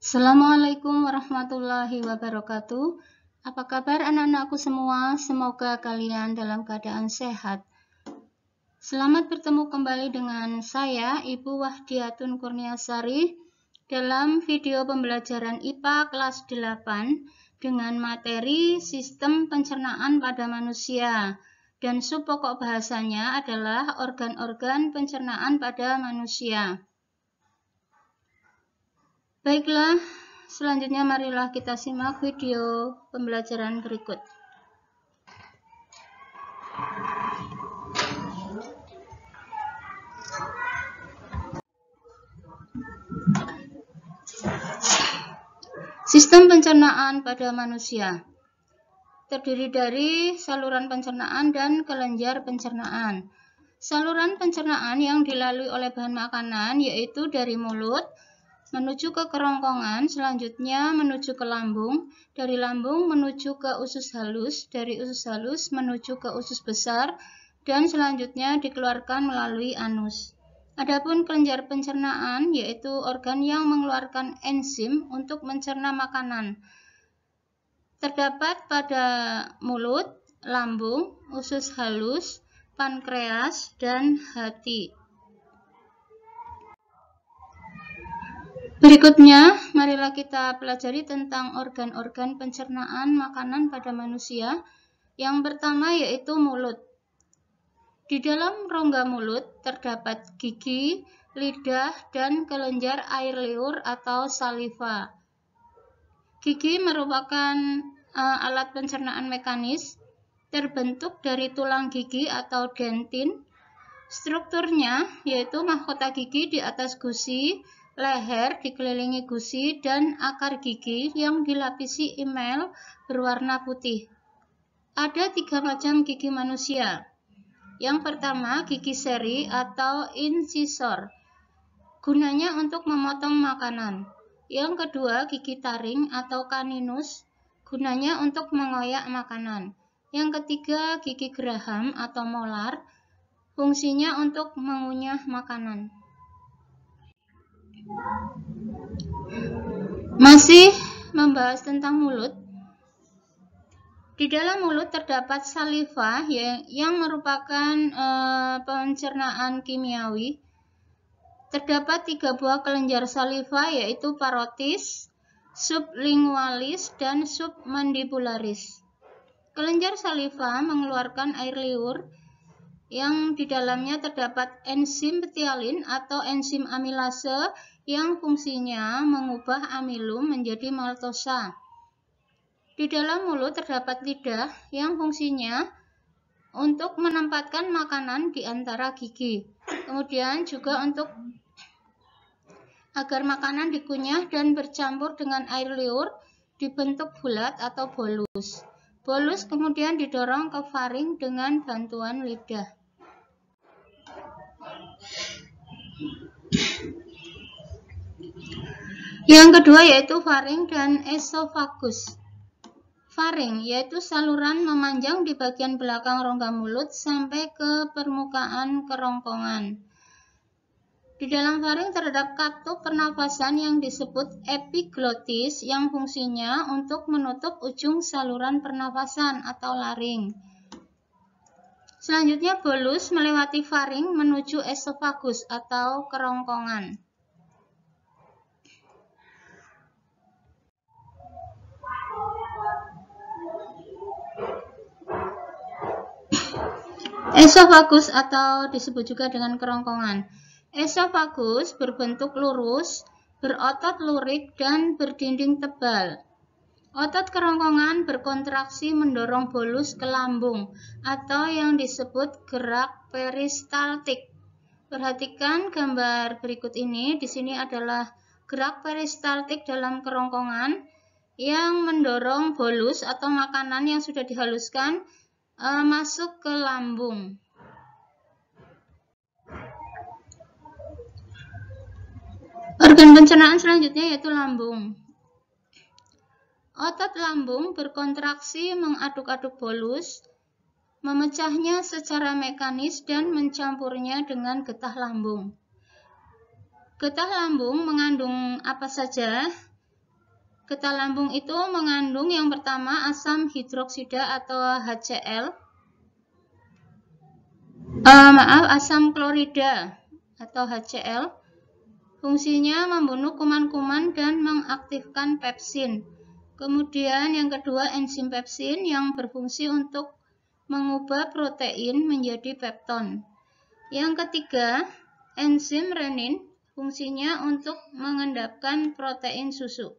Assalamualaikum warahmatullahi wabarakatuh. Apa kabar anak-anakku semua? Semoga kalian dalam keadaan sehat. Selamat bertemu kembali dengan saya, Ibu Wahdiatun Kurniasari, dalam video pembelajaran IPA kelas 8 dengan materi Sistem Pencernaan pada Manusia. Dan subpokok bahasanya adalah organ-organ pencernaan pada manusia. Baiklah, selanjutnya marilah kita simak video pembelajaran berikut. Sistem pencernaan pada manusia terdiri dari saluran pencernaan dan kelenjar pencernaan. Saluran pencernaan yang dilalui oleh bahan makanan yaitu dari mulut menuju ke kerongkongan, selanjutnya menuju ke lambung, dari lambung menuju ke usus halus, dari usus halus menuju ke usus besar, dan selanjutnya dikeluarkan melalui anus. Adapun kelenjar pencernaan yaitu organ yang mengeluarkan enzim untuk mencerna makanan. Terdapat pada mulut, lambung, usus halus, pankreas, dan hati. Berikutnya, marilah kita pelajari tentang organ-organ pencernaan makanan pada manusia. Yang pertama yaitu mulut. Di dalam rongga mulut terdapat gigi, lidah, dan kelenjar air liur atau saliva. Gigi merupakan alat pencernaan mekanis terbentuk dari tulang gigi atau dentin. Strukturnya yaitu mahkota gigi di atas gusi, leher dikelilingi gusi, dan akar gigi yang dilapisi emel berwarna putih. Ada 3 macam gigi manusia. Yang pertama, gigi seri atau incisor. Gunanya untuk memotong makanan. Yang kedua, gigi taring atau caninus. Gunanya untuk mengoyak makanan. Yang ketiga, gigi geraham atau molar. Fungsinya untuk mengunyah makanan. Masih membahas tentang mulut. Di dalam mulut terdapat saliva yang merupakan pencernaan kimiawi. Terdapat 3 buah kelenjar saliva yaitu parotis, sublingualis, dan submandibularis. Kelenjar saliva mengeluarkan air liur yang di dalamnya terdapat enzim ptialin atau enzim amilase yang fungsinya mengubah amilum menjadi maltosa. Di dalam mulut terdapat lidah yang fungsinya untuk menempatkan makanan di antara gigi. Kemudian juga untuk agar makanan dikunyah dan bercampur dengan air liur dibentuk bulat atau bolus. Bolus kemudian didorong ke faring dengan bantuan lidah. Yang kedua yaitu faring dan esofagus. Faring yaitu saluran memanjang di bagian belakang rongga mulut sampai ke permukaan kerongkongan. Di dalam faring terdapat katup pernafasan yang disebut epiglotis yang fungsinya untuk menutup ujung saluran pernafasan atau laring. Selanjutnya bolus melewati faring menuju esofagus atau kerongkongan. Esofagus atau disebut juga dengan kerongkongan. Esofagus berbentuk lurus, berotot lurik, dan berdinding tebal. Otot kerongkongan berkontraksi mendorong bolus ke lambung atau yang disebut gerak peristaltik. Perhatikan gambar berikut ini. Di sini adalah gerak peristaltik dalam kerongkongan yang mendorong bolus atau makanan yang sudah dihaluskan masuk ke lambung. Organ pencernaan selanjutnya yaitu lambung. Otot lambung berkontraksi mengaduk-aduk bolus, memecahnya secara mekanis dan mencampurnya dengan getah lambung. Getah lambung mengandung apa saja? Getah lambung itu mengandung yang pertama asam hidroksida atau HCl. Asam klorida atau HCl. Fungsinya membunuh kuman-kuman dan mengaktifkan pepsin. Kemudian yang kedua enzim pepsin yang berfungsi untuk mengubah protein menjadi pepton. Yang ketiga enzim renin, fungsinya untuk mengendapkan protein susu.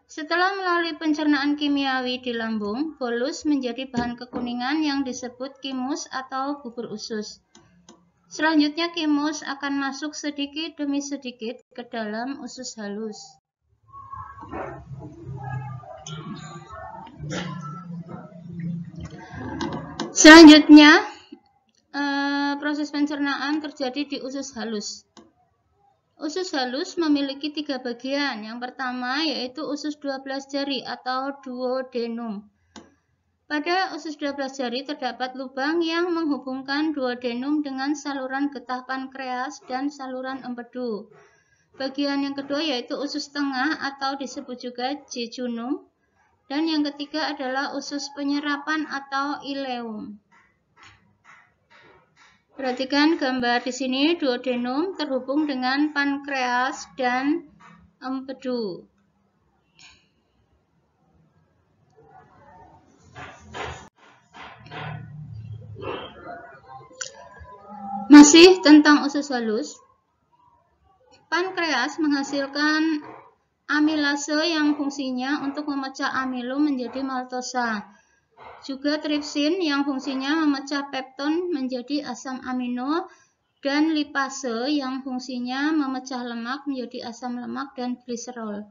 Setelah melalui pencernaan kimiawi di lambung, bolus menjadi bahan kekuningan yang disebut kimus atau bubur usus. Selanjutnya kimus akan masuk sedikit demi sedikit ke dalam usus halus. Selanjutnya, proses pencernaan terjadi di usus halus. Usus halus memiliki 3 bagian. Yang pertama yaitu usus 12 jari atau duodenum. Pada usus 12 jari terdapat lubang yang menghubungkan duodenum dengan saluran getah pankreas dan saluran empedu. Bagian yang kedua yaitu usus tengah atau disebut juga jejunum. Dan yang ketiga adalah usus penyerapan atau ileum. Perhatikan gambar di sini, duodenum terhubung dengan pankreas dan empedu. Masih tentang usus halus, pankreas menghasilkan amilase yang fungsinya untuk memecah amilum menjadi maltosa. Juga tripsin yang fungsinya memecah pepton menjadi asam amino, dan lipase yang fungsinya memecah lemak menjadi asam lemak dan gliserol.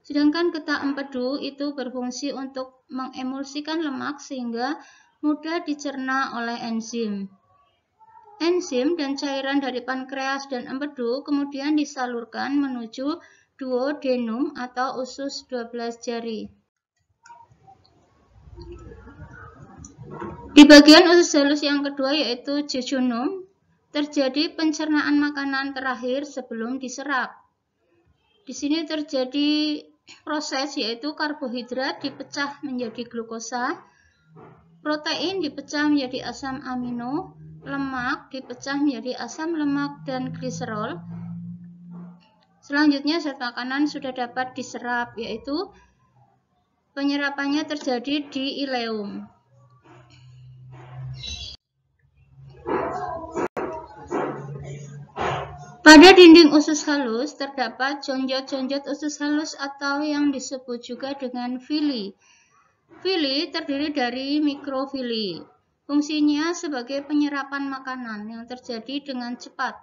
Sedangkan getah empedu itu berfungsi untuk mengemulsikan lemak sehingga mudah dicerna oleh enzim. Enzim dan cairan dari pankreas dan empedu kemudian disalurkan menuju duodenum atau usus 12 jari. Di bagian usus halus yang kedua yaitu jejunum, terjadi pencernaan makanan terakhir sebelum diserap. Di sini terjadi proses yaitu karbohidrat dipecah menjadi glukosa, protein dipecah menjadi asam amino, lemak dipecah menjadi asam lemak dan gliserol. Selanjutnya zat makanan sudah dapat diserap, yaitu penyerapannya terjadi di ileum. Pada dinding usus halus terdapat jonjot-jonjot usus halus atau yang disebut juga dengan villi. Villi terdiri dari mikrofilli. Fungsinya sebagai penyerapan makanan yang terjadi dengan cepat.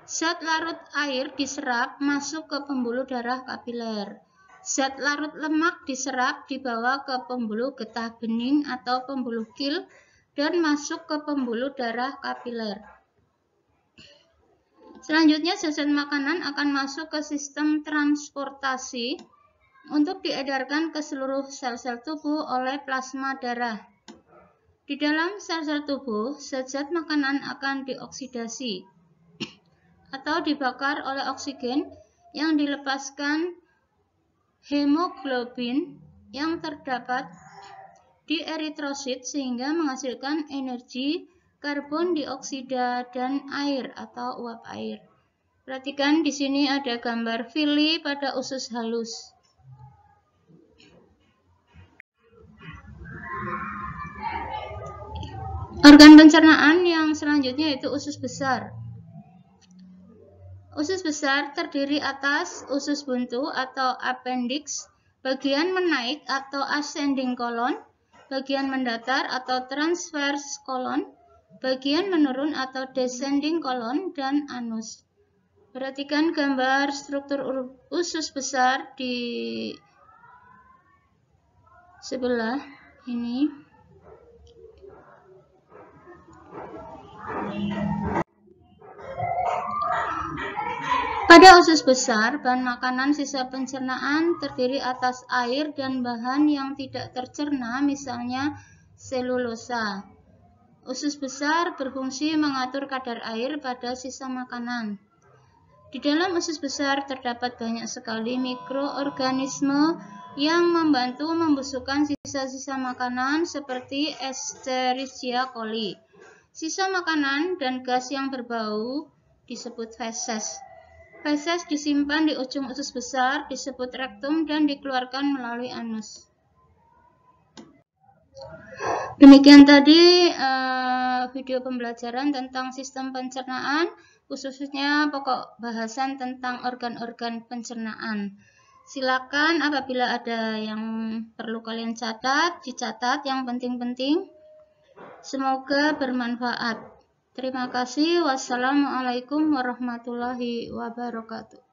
Zat larut air diserap masuk ke pembuluh darah kapiler. Zat larut lemak diserap dibawa ke pembuluh getah bening atau pembuluh kil dan masuk ke pembuluh darah kapiler. Selanjutnya zat-zat makanan akan masuk ke sistem transportasi untuk diedarkan ke seluruh sel-sel tubuh oleh plasma darah. Di dalam sel-sel tubuh, zat-zat makanan akan dioksidasi atau dibakar oleh oksigen yang dilepaskan hemoglobin yang terdapat di eritrosit sehingga menghasilkan energi karbon dioksida dan air atau uap air. Perhatikan di sini ada gambar villi pada usus halus. Organ pencernaan yang selanjutnya yaitu usus besar. Usus besar terdiri atas usus buntu atau appendix, bagian menaik atau ascending colon, bagian mendatar atau transverse colon, bagian menurun atau descending colon, dan anus. Perhatikan gambar struktur usus besar di sebelah ini. Pada usus besar, bahan makanan sisa pencernaan terdiri atas air dan bahan yang tidak tercerna, misalnya selulosa. Usus besar berfungsi mengatur kadar air pada sisa makanan. Di dalam usus besar terdapat banyak sekali mikroorganisme yang membantu membusukkan sisa-sisa makanan seperti Escherichia coli. Sisa makanan dan gas yang berbau disebut feses. Feses disimpan di ujung usus besar, disebut rektum, dan dikeluarkan melalui anus. Demikian tadi video pembelajaran tentang sistem pencernaan, khususnya pokok bahasan tentang organ-organ pencernaan. Silakan apabila ada yang perlu kalian catat, dicatat yang penting-penting. Semoga bermanfaat. Terima kasih. Wassalamualaikum warahmatullahi wabarakatuh.